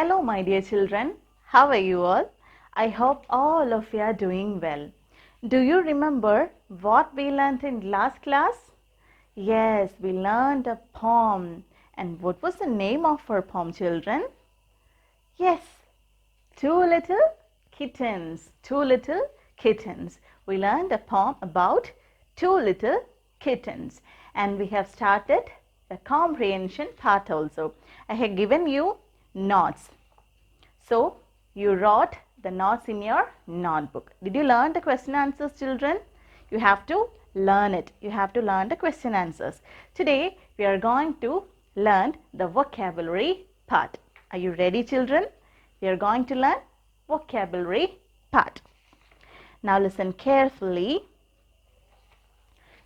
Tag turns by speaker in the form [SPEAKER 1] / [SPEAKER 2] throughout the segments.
[SPEAKER 1] Hello my dear children, how are you all? I hope all of you are doing well. Do you remember what we learned in last class? Yes, we learned a poem. And what was the name of our poem, children? Yes, Two Little Kittens. Two Little Kittens. We learned a poem about two little kittens. And we have started the comprehension part also. I have given you notes. So, you wrote the notes in your notebook. Did you learn the question answers, children? You have to learn it. You have to learn the question answers. Today, we are going to learn the vocabulary part. Are you ready, children? We are going to learn vocabulary part. Now, listen carefully.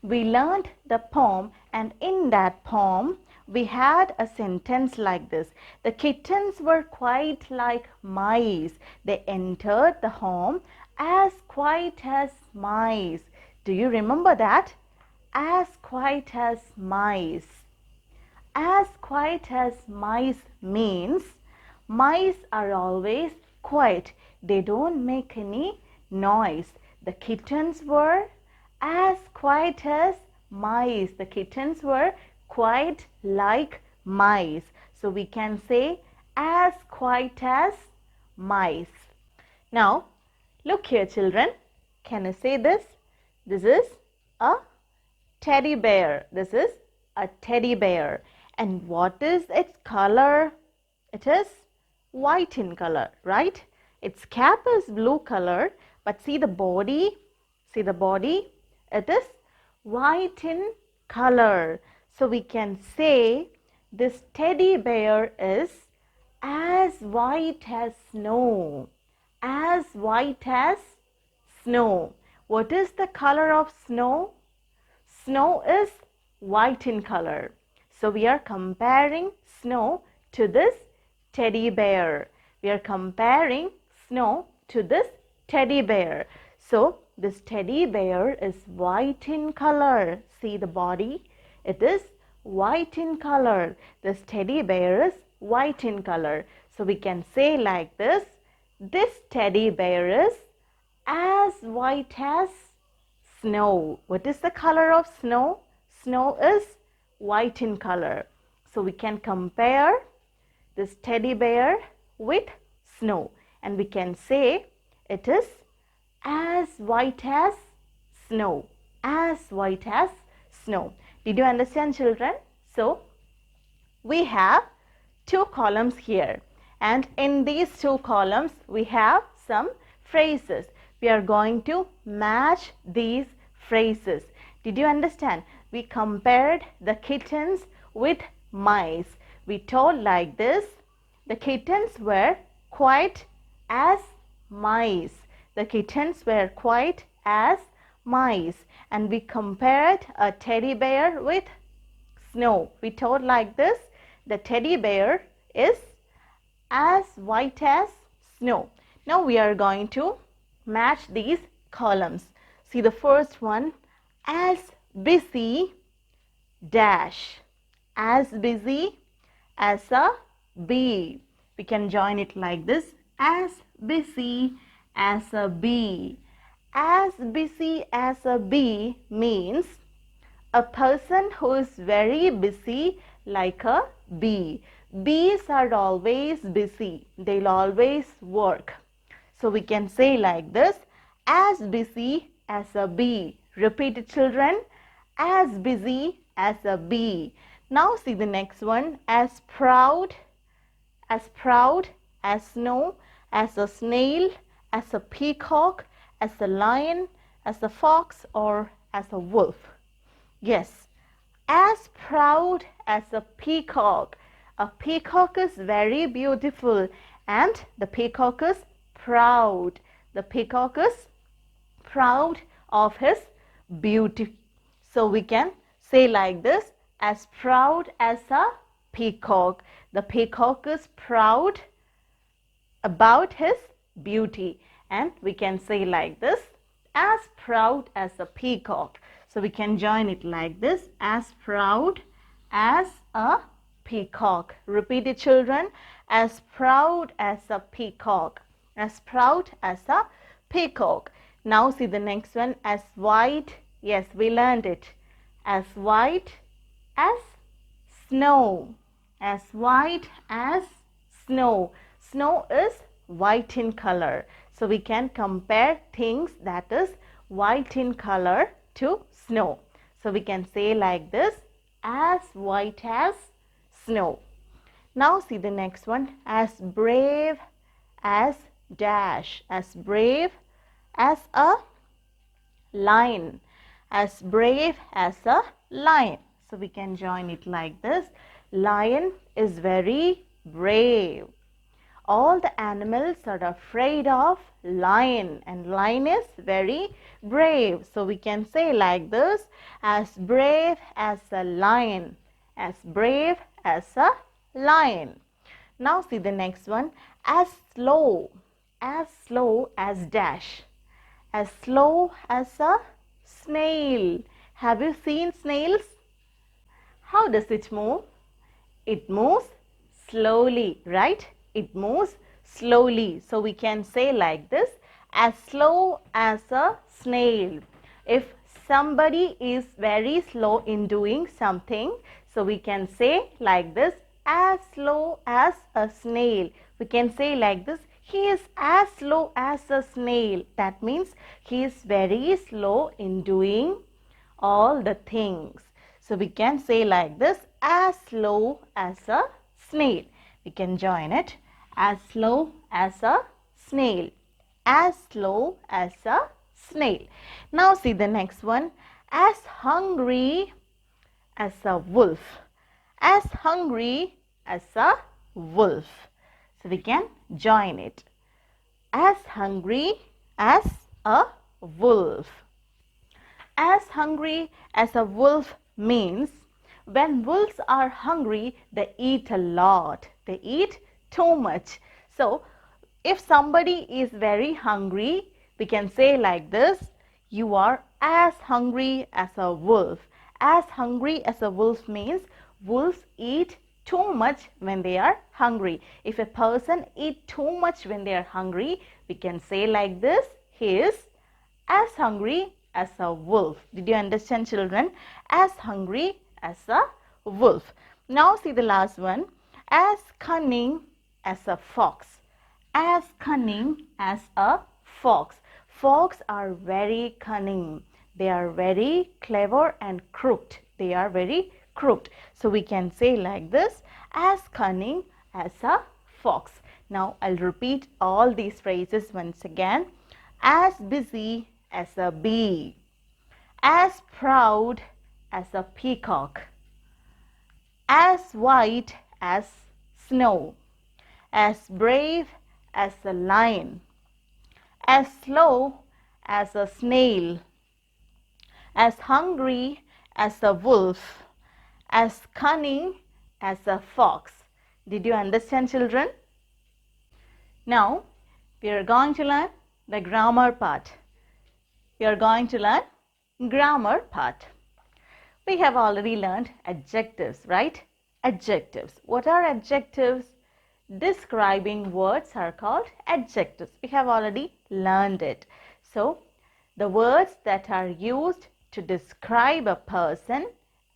[SPEAKER 1] We learned the poem, and in that poem, we had a sentence like this. The kittens were quite like mice. They entered the home as quiet as mice. Do you remember that? As quiet as mice. As quiet as mice means mice are always quiet. They don't make any noise. The kittens were as quiet as mice. The kittens were quite like mice. So we can say as quiet as mice. Now, look here, children. Can I say this? This is a teddy bear. This is a teddy bear. And what is its color? It is white in color, right? Its cap is blue color, but see the body? See the body? It is white in color. So we can say this teddy bear is as white as snow. As white as snow. What is the color of snow? Snow is white in color. So we are comparing snow to this teddy bear. We are comparing snow to this teddy bear. So this teddy bear is white in color. See the body? It is white in color. This teddy bear is white in color. So we can say like this. This teddy bear is as white as snow. What is the color of snow? Snow is white in color. So we can compare this teddy bear with snow. And we can say it is as white as snow. As white as snow. Did you understand, children? So, we have two columns here. And in these two columns, we have some phrases. We are going to match these phrases. Did you understand? We compared the kittens with mice. We told like this. The kittens were quite as mice. The kittens were quite as mice. And we compared a teddy bear with snow. We told like this. The teddy bear is as white as snow. Now we are going to match these columns. See the first one. As busy dash. As busy as a bee. We can join it like this. As busy as a bee. As busy as a bee means a person who is very busy like a bee. Bees are always busy. They'll always work. So we can say like this. As busy as a bee. Repeat it, children. As busy as a bee. Now see the next one. As proud as snow, as a snail, as a peacock, as a lion, as a fox, or as a wolf. Yes, as proud as a peacock. A peacock is very beautiful and the peacock is proud. The peacock is proud of his beauty. So we can say like this. As proud as a peacock. The peacock is proud about his beauty. And we can say like this. As proud as a peacock. So we can join it like this. As proud as a peacock. Repeat it, children. as proud as a peacock. As proud as a peacock. Now see the next one, as white. Yes, we learned it. As white as snow. As white as snow. Snow is white in color. So we can compare things that is white in color to snow. So we can say like this, as white as snow. Now see the next one, as brave as dash. As brave as a lion. As brave as a lion. So we can join it like this. Lion is very brave. All the animals are afraid of lion, and lion is very brave. So we can say like this, as brave as a lion. As brave as a lion. Now see the next one, as slow as dash. As slow as a snail. Have you seen snails? How does it move? It moves slowly, right? It moves slowly. So we can say like this, as slow as a snail. If somebody is very slow in doing something, so we can say like this, as slow as a snail. We can say like this, he is as slow as a snail. That means he is very slow in doing all the things. So we can say like this, as slow as a snail. We can join it, as slow as a snail. As slow as a snail. Now see the next one, as hungry as a wolf. As hungry as a wolf. So we can join it, as hungry as a wolf. As hungry as a wolf means when wolves are hungry, they eat a lot. They eat too much. So if somebody is very hungry, we can say like this, you are as hungry as a wolf. As hungry as a wolf means wolves eat too much when they are hungry. If a person eats too much when they are hungry, we can say like this, he is as hungry as a wolf. Did you understand, children? As hungry as a wolf. Now see the last one, as cunning as a fox. As cunning as a fox. Fox are very cunning. They are very clever and crooked. They are very crooked. So we can say like this, as cunning as a fox. Now I'll repeat all these phrases once again. As busy as a bee. As proud as a peacock. As white as snow. As brave as a lion. As slow as a snail. As hungry as a wolf. As cunning as a fox. Did you understand, children? Now we are going to learn the grammar part. We are going to learn grammar part. We have already learned adjectives, right? Adjectives. What are adjectives? Describing words are called adjectives. We have already learned it. So, the words that are used to describe a person,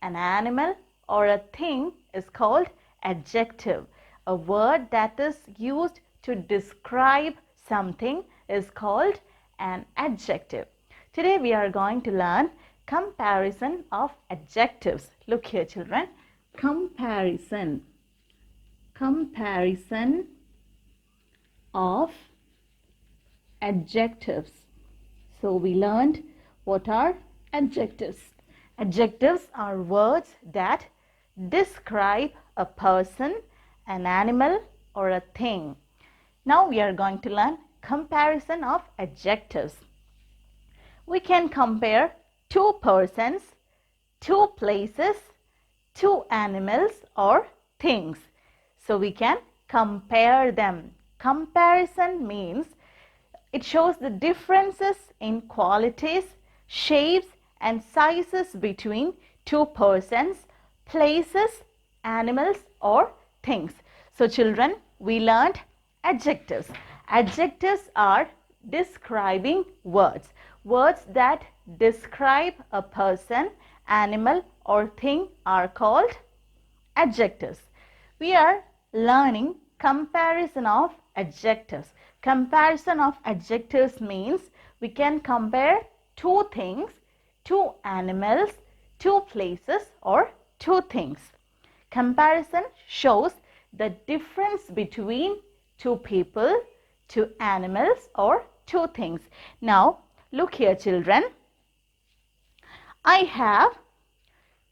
[SPEAKER 1] an animal, or a thing is called adjective. A word that is used to describe something is called an adjective. Today we are going to learn comparison of adjectives. Look here, children. Comparison. Comparison of adjectives. So we learned what are adjectives. Adjectives are words that describe a person, an animal, or a thing. Now we are going to learn comparison of adjectives. We can compare two persons, two places, two animals or things. So we can compare them. Comparison means it shows the differences in qualities, shapes and sizes between two persons, places, animals or things. So children, we learned adjectives. Adjectives are describing words. Words that describe a person, animal or thing are called adjectives. We are learning comparison of adjectives. Comparison of adjectives means we can compare two things, two animals, two places or two things. Comparison shows the difference between two people, two animals or two things. Now look here children. I have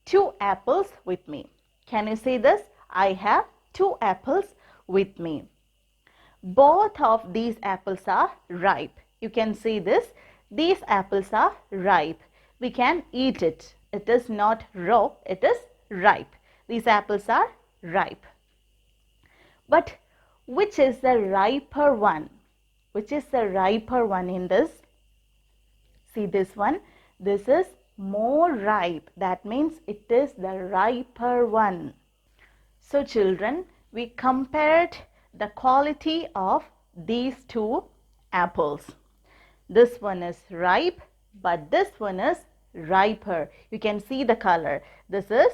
[SPEAKER 1] two apples with me. Can you see this? I have two apples with me. Both of these apples are ripe. You can see this. These apples are ripe. We can eat it. It is not raw. It is ripe. These apples are ripe. But which is the riper one? Which is the riper one in this? See this one. This is more ripe. That means it is the riper one. So children, we compared the quality of these two apples. This one is ripe, but this one is riper. You can see the color. This is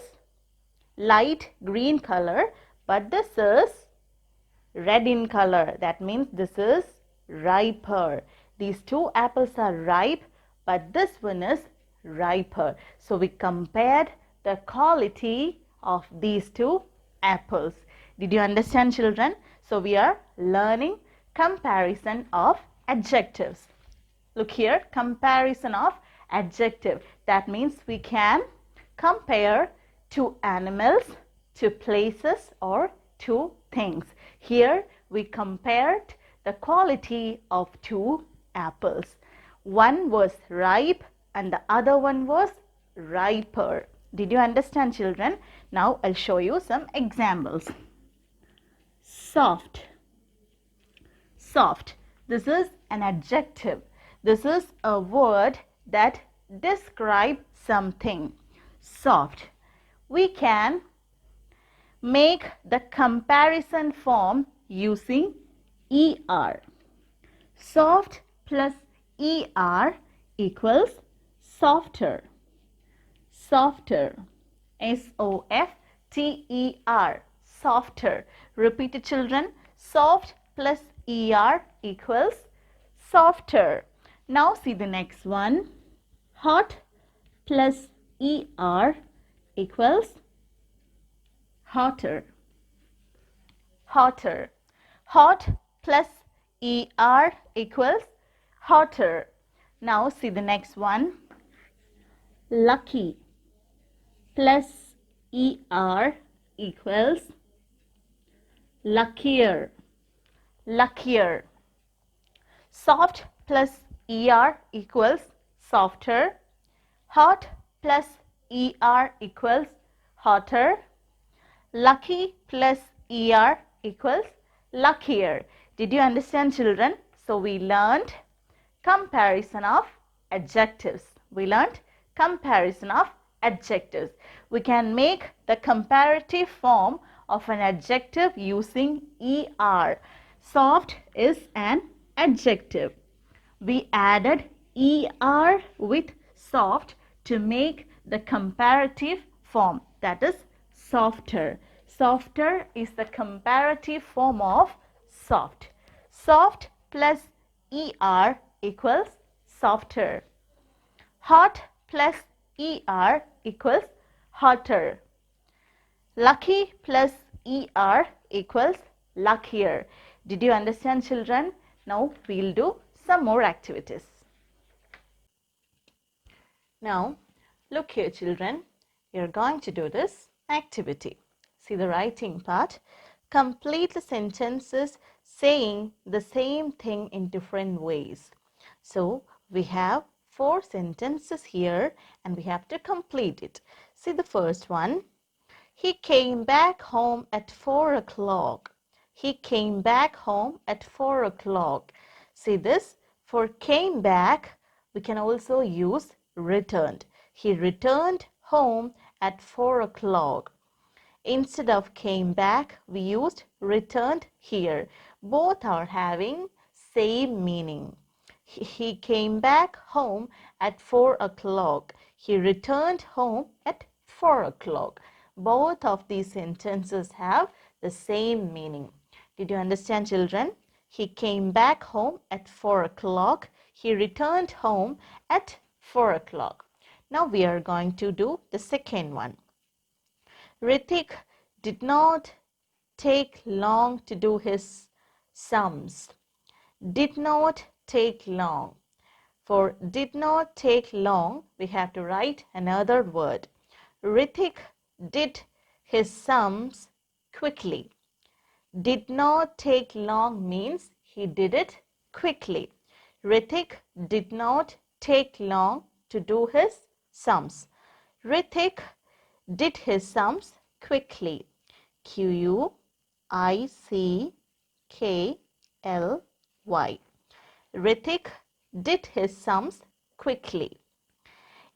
[SPEAKER 1] light green color, but this is red in color. That means this is riper. These two apples are ripe, but this one is riper. So we compared the quality of these two apples. Did you understand children? So we are learning comparison of adjectives. Look here, comparison of adjective. That means we can compare two animals, two places or two things. Here we compared the quality of two apples. One was ripe and the other one was riper. Did you understand children? Now I'll show you some examples. Soft. Soft. This is an adjective. This is a word that describes something. Soft. We can make the comparison form using ER. Soft plus ER equals softer. Softer. S-O-F-T-E-R. Softer. Repeat it children. Soft plus ER equals softer. Now see the next one. Hot plus ER equals hotter. Hotter. Hot plus ER equals hotter. Now see the next one. Lucky plus ER equals luckier. Luckier. Soft plus ER equals softer. Hot plus ER equals hotter. Lucky plus ER equals luckier. Did you understand children? So we learned comparison of adjectives. We learned comparison of adjectives. We can make the comparative form of an adjective using ER. Soft is an adjective. We added ER with soft to make the comparative form, that is softer. Softer is the comparative form of soft. Soft plus ER equals softer. Hot plus ER equals hotter. Lucky plus ER equals luckier. Did you understand children? Now we'll do some more activities. Now look here children, you're going to do this activity. See the writing part. Complete the sentences saying the same thing in different ways. So we have 4 sentences here and we have to complete it. See the first one. He came back home at 4 o'clock. He came back home at 4 o'clock. See this? For came back, we can also use returned. He returned home at 4 o'clock. Instead of came back, we used returned here. Both are having same meaning. He came back home at 4 o'clock. He returned home at 4 o'clock. Both of these sentences have the same meaning. Did you understand, children? He came back home at 4 o'clock. He returned home at 4 o'clock. Now we are going to do the second one. Ritik did not take long to do his sums. Did not take long. For did not take long, we have to write another word. Ritik did his sums quickly. Did not take long means he did it quickly. Ritik did not take long to do his sums. Ritik did his sums quickly. Quickly. Ritik did his sums quickly.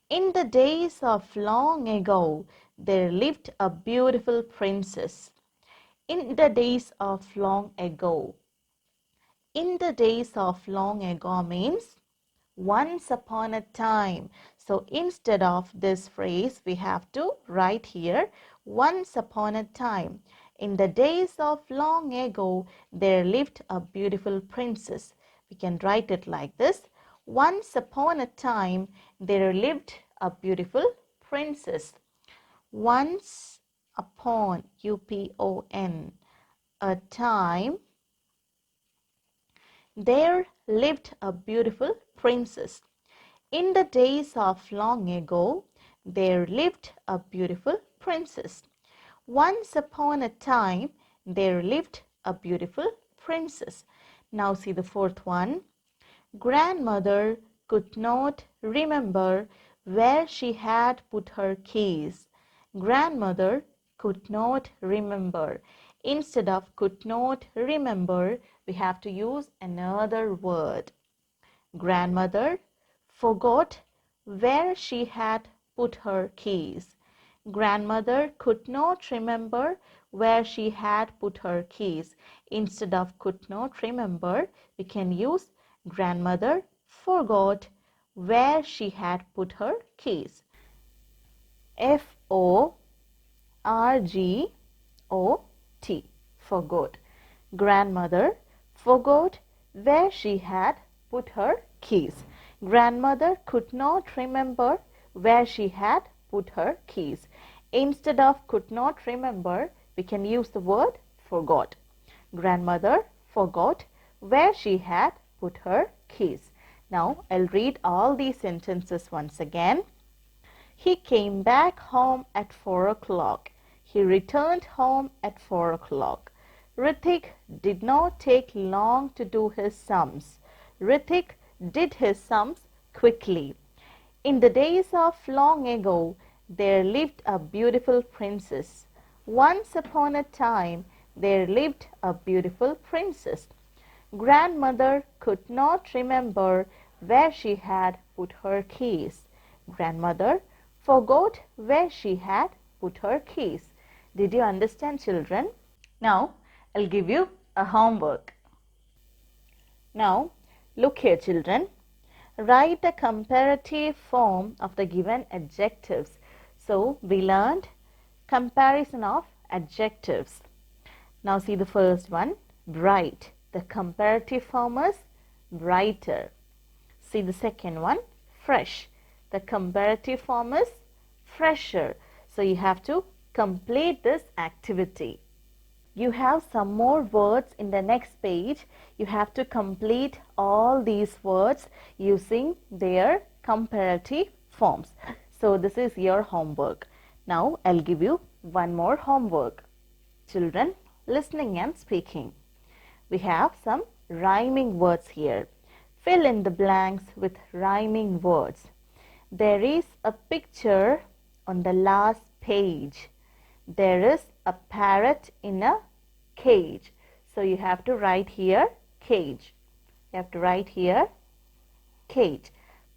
[SPEAKER 1] In the days of long ago, there lived a beautiful princess. In the days of long ago. In the days of long ago means once upon a time. So instead of this phrase, we have to write here once upon a time. In the days of long ago, there lived a beautiful princess. We can write it like this. Once upon a time, there lived a beautiful princess. Once upon, upon, a time, there lived a beautiful princess. In the days of long ago, there lived a beautiful princess. Once upon a time, there lived a beautiful princess. Now see the fourth one. Grandmother could not remember where she had put her keys. Grandmother could not remember. Instead of could not remember, we have to use another word. Grandmother forgot where she had put her keys. Grandmother could not remember where she had put her keys. Instead of could not remember, we can use grandmother forgot where she had put her keys. Forgot. Forgot. Grandmother forgot where she had put her keys. Grandmother could not remember where she had put her keys. Instead of could not remember, we can use the word forgot. Grandmother forgot where she had put her keys. Now I'll read all these sentences once again. He came back home at 4 o'clock. He returned home at 4 o'clock. Ritik did not take long to do his sums. Ritik did his sums quickly. In the days of long ago, there lived a beautiful princess. Once upon a time, there lived a beautiful princess. Grandmother could not remember where she had put her keys. Grandmother forgot where she had put her keys. Did you understand, children? Now, I'll give you a homework. Now, look here, children. Write the comparative form of the given adjectives. So, we learned comparison of adjectives. Now, see the first one, bright. The comparative form is brighter. See the second one, fresh. The comparative form is fresher. So, you have to complete this activity. You have some more words in the next page. You have to complete all these words using their comparative forms. So this is your homework. Now I'll give you one more homework. Children, listening and speaking. We have some rhyming words here. Fill in the blanks with rhyming words. There is a picture on the last page. There is a parrot in a cage. So you have to write here cage. You have to write here cage.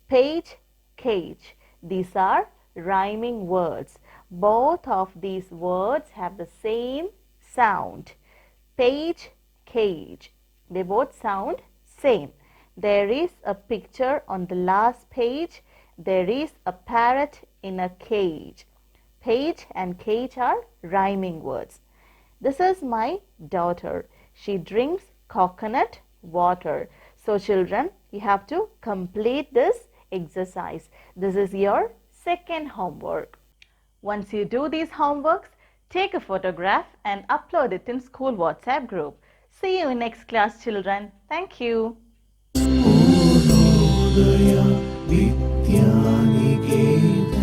[SPEAKER 1] Page, cage. These are rhyming words. Both of these words have the same sound. Page, cage. They both sound same. There is a picture on the last page. There is a parrot in a cage. Page and cage are rhyming words. This is my daughter. She drinks coconut water. So children, you have to complete this exercise. This is your second homework. Once you do these homeworks, take a photograph and upload it in school WhatsApp group. See you in next class, children. Thank you.
[SPEAKER 2] Nvodaya Vidyaniketan